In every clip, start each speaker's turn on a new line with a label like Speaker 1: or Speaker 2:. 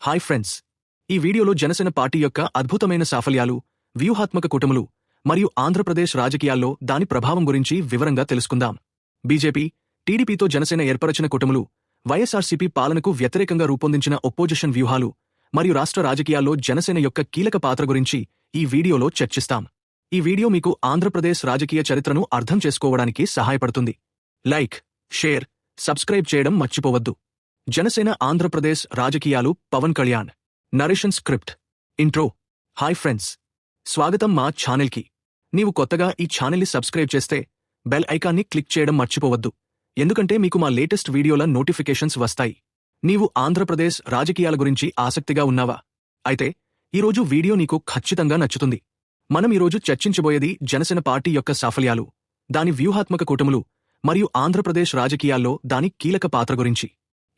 Speaker 1: Hi friends, ఈ వీడియోలో Janasena party యొక్క అద్భుతమైన సాఫల్యాలు, వ్యూహాత్మక కూటములు మరియు ఆంధ్రప్రదేశ్ రాజకీయాల్లో దాని ప్రభావం గురించి వివరంగా తెలుసుకుందాం. బీజేపీ, టీడీపీతో జనసేన ఏర్పరచిన కూటములు, వైఎస్ఆర్సీపీ పాలనకు వ్యతిరేకంగా రూపొందించిన ఒప్పోజిషన్ వ్యూహాలు మరియు రాష్ట్ర రాజకీయాల్లో జనసేన యొక్క కీలక పాత్ర గురించి ఈ వీడియోలో చర్చిస్తాం. ఈ వీడియో మీకు ఆంధ్రప్రదేశ్ రాజకీయ చరిత్రను అర్థం చేసుకోవడానికి సహాయపడుతుంది. లైక్, షేర్, సబ్స్క్రైబ్ చేయడం మర్చిపోవద్దు. జనసేన ఆంధ్రప్రదేశ్ రాజకీయాలు. Pawan Kalyan. Narration script. Intro. Hi friends, స్వాగతం మా ఛానల్కి. నీవు కొత్తగా ఈ ఛానల్ని సబ్స్క్రైబ్ చేస్తే బెల్ ఐకాన్ని క్లిక్ చేయడం మర్చిపోవద్దు, ఎందుకంటే మీకు మా లేటెస్ట్ వీడియోల నోటిఫికేషన్స్ వస్తాయి. నీవు ఆంధ్రప్రదేశ్ రాజకీయాల గురించి ఆసక్తిగా ఉన్నావా? అయితే ఈరోజు వీడియో నీకు ఖచ్చితంగా నచ్చుతుంది. మనం ఈరోజు చర్చించబోయేది జనసేన పార్టీ యొక్క సాఫల్యాలు, దాని వ్యూహాత్మక కూటములు మరియు ఆంధ్రప్రదేశ్ రాజకీయాల్లో దాని కీలక పాత్ర గురించి.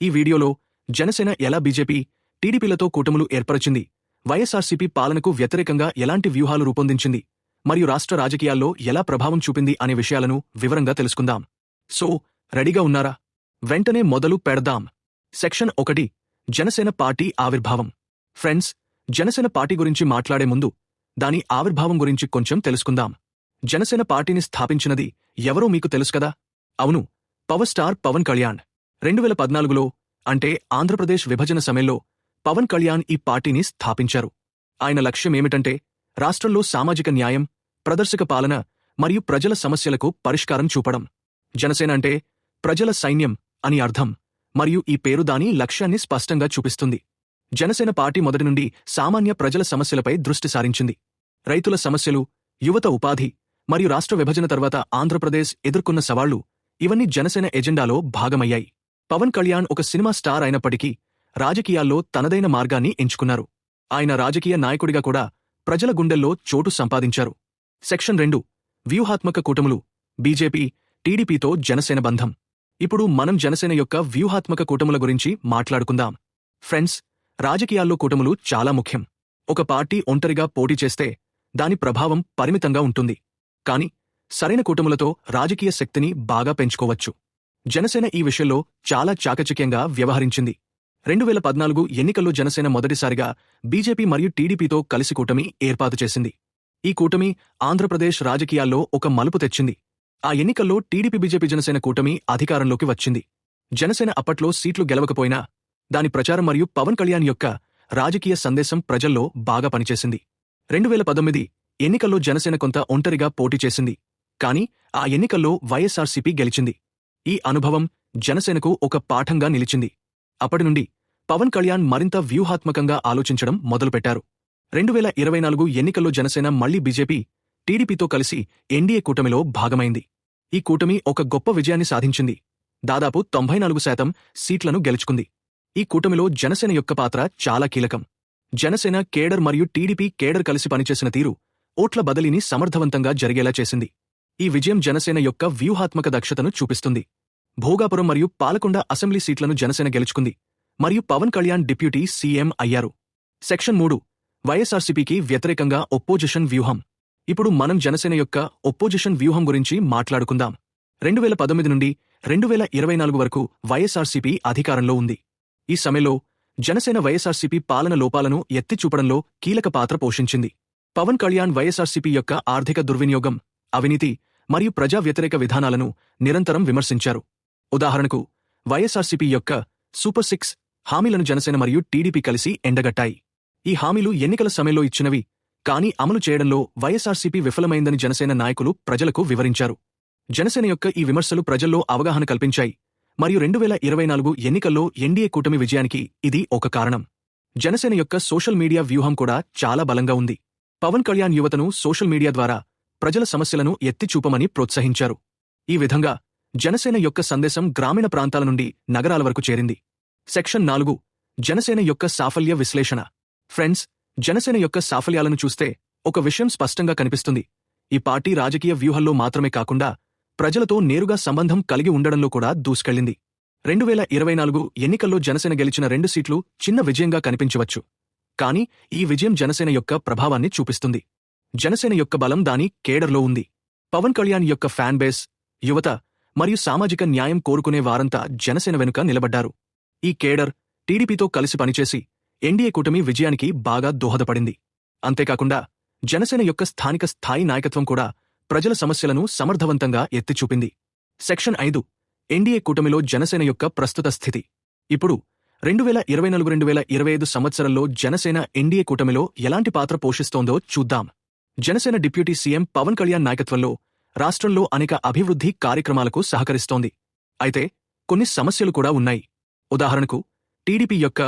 Speaker 1: ఈ వీడియోలో జనసేన ఎలా బీజేపీ, టీడీపీలతో కూటములు ఏర్పరచింది, వైఎస్ఆర్సీపీ పాలనకు వ్యతిరేకంగా ఎలాంటి వ్యూహాలు రూపొందించింది మరియు రాష్ట్ర రాజకీయాల్లో ఎలా ప్రభావం చూపింది అనే విషయాలను వివరంగా తెలుసుకుందాం. సో, రెడీగా ఉన్నారా? వెంటనే మొదలు పెడదాం. సెక్షన్ 1, జనసేన పార్టీ ఆవిర్భావం. ఫ్రెండ్స్, జనసేన పార్టీ గురించి మాట్లాడే ముందు దాని ఆవిర్భావం గురించి కొంచెం తెలుసుకుందాం. జనసేన పార్టీని స్థాపించినది ఎవరో మీకు తెలుసు కదా? అవును, పవర్ స్టార్ పవన్ కళ్యాణ్. 2014లో, అంటే ఆంధ్రప్రదేశ్ విభజన సమయంలో పవన్ కళ్యాణ్ ఈ పార్టీని స్థాపించారు. ఆయన లక్ష్యమేమిటంటే రాష్ట్రంలో సామాజిక న్యాయం, ప్రదర్శక పాలన మరియు ప్రజల సమస్యలకు పరిష్కారం చూపడం. జనసేన అంటే ప్రజల సైన్యం అని అర్థం, మరియు ఈ పేరు దాని లక్ష్యాన్ని స్పష్టంగా చూపిస్తుంది. జనసేన పార్టీ మొదటి నుండి సామాన్య ప్రజల సమస్యలపై దృష్టి సారించింది. రైతుల సమస్యలు, యువత ఉపాధి మరియు రాష్ట్ర విభజన తర్వాత ఆంధ్రప్రదేశ్ ఎదుర్కొన్న సవాళ్లు, ఇవన్నీ జనసేన ఎజెండాలో భాగమయ్యాయి. పవన్ కళ్యాణ్ ఒక సినిమా స్టార్ అయినప్పటికీ రాజకీయాల్లో తనదైన మార్గాన్ని ఎంచుకున్నారు. ఆయన రాజకీయ నాయకుడిగా కూడా ప్రజల గుండెల్లో చోటు సంపాదించారు. సెక్షన్ 2, వ్యూహాత్మక కూటములు. బీజేపీ, టీడీపీతో జనసేన బంధం. ఇప్పుడు మనం జనసేన యొక్క వ్యూహాత్మక కూటముల గురించి మాట్లాడుకుందాం. ఫ్రెండ్స్, రాజకీయాల్లో కూటములు చాలా ముఖ్యం. ఒక పార్టీ ఒంటరిగా పోటీ చేస్తే దాని ప్రభావం పరిమితంగా ఉంటుంది, కానీ సరైన కూటములతో రాజకీయ శక్తిని బాగా పెంచుకోవచ్చు. జనసేన ఈ విషయంలో చాలా చాకచక్యంగా వ్యవహరించింది. 2014 ఎన్నికల్లో జనసేన మొదటిసారిగా బీజేపీ మరియు టీడీపీతో కలిసి కూటమి ఏర్పాటు చేసింది. ఈ కూటమి ఆంధ్రప్రదేశ్ రాజకీయాల్లో ఒక మలుపు తెచ్చింది. ఆ ఎన్నికల్లో టీడీపీ బీజేపీ జనసేన కూటమి అధికారంలోకి వచ్చింది. జనసేన అప్పట్లో సీట్లు గెలవకపోయినా దాని ప్రచారం మరియు పవన్ కళ్యాణ్ యొక్క రాజకీయ సందేశం ప్రజల్లో బాగా పనిచేసింది. 2019 ఎన్నికల్లో జనసేన కొంత ఒంటరిగా పోటీ చేసింది, కానీ ఆ ఎన్నికల్లో వైఎస్ఆర్సీపీ గెలిచింది. ఈ అనుభవం జనసేనకు ఒక పాఠంగా నిలిచింది. అప్పటి నుండి పవన్ కళ్యాణ్ మరింత వ్యూహాత్మకంగా ఆలోచించడం మొదలుపెట్టారు. 2024 ఎన్నికల్లో జనసేన మళ్లీ బీజేపీ, టీడీపీతో కలిసి ఎన్డీఏ కూటమిలో భాగమైంది. ఈ కూటమి ఒక గొప్ప విజయాన్ని సాధించింది. దాదాపు 94% సీట్లను గెలుచుకుంది. ఈ కూటమిలో జనసేన యొక్క పాత్ర చాలా కీలకం. జనసేన కేడర్ మరియు టీడీపీ కేడర్ కలిసి పనిచేసిన తీరు ఓట్ల బదిలీని సమర్థవంతంగా జరిగేలా చేసింది. ఈ విజయం జనసేన యొక్క వ్యూహాత్మక దక్షతను చూపిస్తుంది. భోగాపురం మరియు పాలకొండ అసెంబ్లీ సీట్లను జనసేన గెలుచుకుంది మరియు పవన్ కళ్యాణ్ డిప్యూటీ సీఎం అయ్యారు. సెక్షన్ 3, వైఎస్ఆర్సీపీకి వ్యతిరేకంగా ఒప్పోజిషన్ వ్యూహం. ఇప్పుడు మనం జనసేన యొక్క ఒప్పోజిషన్ వ్యూహం గురించి మాట్లాడుకుందాం. 2019 నుండి 2024 వరకు వైఎస్ఆర్సీపీ అధికారంలో ఉంది. ఈ సమయంలో జనసేన వైఎస్ఆర్సీపీ పాలన లోపాలను ఎత్తిచూపడంలో కీలక పాత్ర పోషించింది. పవన్ కళ్యాణ్ వైఎస్ఆర్సీపీ యొక్క ఆర్థిక దుర్వినియోగం, అవినీతి మరియు ప్రజా వ్యతిరేక విధానాలను నిరంతరం విమర్శించారు. ఉదాహరణకు, వైఎస్ఆర్సీపీ యొక్క సూపర్ 6 హామీలను జనసేన మరియు టీడీపీ కలిసి ఎండగట్టాయి. ఈ హామీలు ఎన్నికల సమయంలో ఇచ్చినవి, కానీ అమలు చేయడంలో వైఎస్ఆర్సీపీ విఫలమైందని జనసేన నాయకులు ప్రజలకు వివరించారు. జనసేన యొక్క ఈ విమర్శలు ప్రజల్లో అవగాహన కల్పించాయి మరియు 2024 ఎన్నికల్లో ఎన్డీఏ కూటమి విజయానికి ఇది ఒక కారణం. జనసేన యొక్క సోషల్ మీడియా వ్యూహం కూడా చాలా బలంగా ఉంది. పవన్ కళ్యాణ్ యువతను సోషల్ మీడియా ద్వారా ప్రజల సమస్యలను ఎత్తిచూపమని ప్రోత్సహించారు. ఈ విధంగా జనసేన యొక్క సందేశం గ్రామీణ ప్రాంతాల నుండి నగరాల వరకు చేరింది. సెక్షన్ 4, జనసేన యొక్క సాఫల్య విశ్లేషణ. ఫ్రెండ్స్, జనసేన యొక్క సాఫల్యాలను చూస్తే ఒక విషయం స్పష్టంగా కనిపిస్తుంది. ఈ పార్టీ రాజకీయ వ్యూహంలో మాత్రమే కాకుండా ప్రజలతో నేరుగా సంబంధం కలిగి ఉండడంలో కూడా దూసుకెళ్లింది. 2024 ఎన్నికల్లో జనసేన గెలిచిన 2 సీట్లు చిన్న విజయంగా కనిపించవచ్చు, కానీ ఈ విజయం జనసేన యొక్క ప్రభావాన్ని చూపిస్తుంది. జనసేన యొక్క బలం దాని కేడర్లో ఉంది. పవన్ కళ్యాణ్ యొక్క ఫ్యాన్ బేస్, యువత మరియు సామాజిక న్యాయం కోరుకునే వారంతా జనసేన వెనుక నిలబడ్డారు. ఈ కేడర్ టీడీపీతో కలిసి పనిచేసి ఎన్డీఏ కూటమి విజయానికి బాగా దోహదపడింది. అంతేకాకుండా జనసేన యొక్క స్థానిక స్థాయి నాయకత్వం కూడా ప్రజల సమస్యలను సమర్థవంతంగా ఎత్తిచూపింది. సెక్షన్ 5 ఎన్డీఏ కూటమిలో జనసేన యొక్క ప్రస్తుత స్థితి. ఇప్పుడు 2024-2025 సంవత్సరంలో జనసేన ఎన్డీఏ కూటమిలో ఎలాంటి పాత్ర పోషిస్తోందో చూద్దాం. జనసేన డిప్యూటీ సీఎం పవన్ కళ్యాణ్ నాయకత్వంలో రాష్ట్రంలో అనేక అభివృద్ధి కార్యక్రమాలకు సహకరిస్తోంది. అయితే కొన్ని సమస్యలు కూడా ఉన్నాయి. ఉదాహరణకు టీడీపీ యొక్క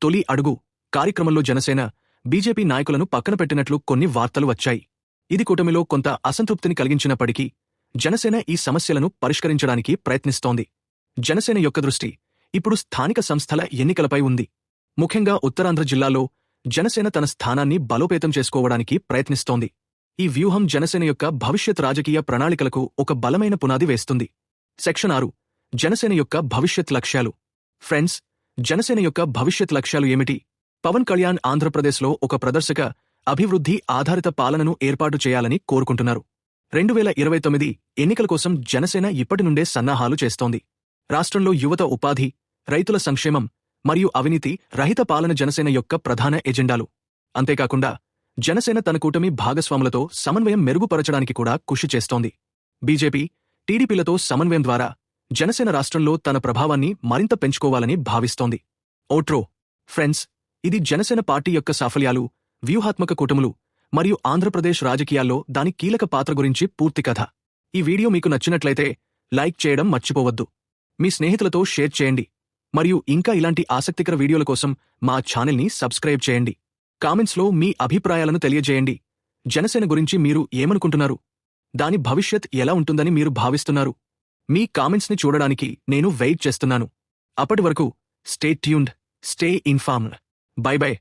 Speaker 1: తొలి అడుగు కార్యక్రమంలో జనసేన, బీజేపీ నాయకులను పక్కన పెట్టినట్లు కొన్ని వార్తలు వచ్చాయి. ఇది కూటమిలో కొంత అసంతృప్తిని కలిగించినప్పటికీ జనసేన ఈ సమస్యలను పరిష్కరించడానికి ప్రయత్నిస్తోంది. జనసేన యొక్క దృష్టి ఇప్పుడు స్థానిక సంస్థల ఎన్నికలపై ఉంది. ముఖ్యంగా ఉత్తరాంధ్ర జిల్లాలో జనసేన తన స్థానాన్ని బలోపేతం చేసుకోవడానికి ప్రయత్నిస్తోంది. ఈ వ్యూహం జనసేన యొక్క భవిష్యత్ రాజకీయ ప్రణాళికలకు ఒక బలమైన పునాది వేస్తుంది. సెక్షన్ 6 జనసేన యొక్క భవిష్యత్ లక్ష్యాలు. ఫ్రెండ్స్, జనసేన యొక్క భవిష్యత్ లక్ష్యాలు ఏమిటి? పవన్ కళ్యాణ్ ఆంధ్రప్రదేశ్లో ఒక ప్రదర్శక, అభివృద్ధి ఆధారిత పాలనను ఏర్పాటు చేయాలని కోరుకుంటున్నారు. 2029 ఎన్నికల కోసం జనసేన ఇప్పటి నుండే సన్నాహాలు చేస్తోంది. రాష్ట్రంలో యువత ఉపాధి, రైతుల సంక్షేమం మరియు అవినీతి రహిత పాలన జనసేన యొక్క ప్రధాన ఎజెండాలు. అంతేకాకుండా జనసేన తన కూటమి భాగస్వాములతో సమన్వయం మెరుగుపరచడానికి కూడా కృషి చేస్తోంది. బీజేపీ, టీడీపీలతో సమన్వయం ద్వారా జనసేన రాష్ట్రంలో తన ప్రభావాన్ని మరింత పెంచుకోవాలని భావిస్తోంది. ఓట్రో ఫ్రెండ్స్, ఇది జనసేన పార్టీ యొక్క సాఫల్యాలు, వ్యూహాత్మక కూటములు మరియు ఆంధ్రప్రదేశ్ రాజకీయాల్లో దాని కీలక పాత్ర గురించి పూర్తి కథ. ఈ వీడియో మీకు నచ్చినట్లయితే లైక్ చేయడం మర్చిపోవద్దు. మీ స్నేహితులతో షేర్ చేయండి మరియు ఇంకా ఇలాంటి ఆసక్తికర వీడియోల కోసం మా ఛానల్ని సబ్స్క్రైబ్ చేయండి. కామెంట్స్లో మీ అభిప్రాయాలను తెలియజేయండి. జనసేన గురించి మీరు ఏమనుకుంటున్నారు? దాని భవిష్యత్ ఎలా ఉంటుందని మీరు భావిస్తున్నారు? మీ కామెంట్స్ని చూడడానికి నేను వెయిట్ చేస్తున్నాను. అప్పటి వరకు stay tuned, stay informed. By by.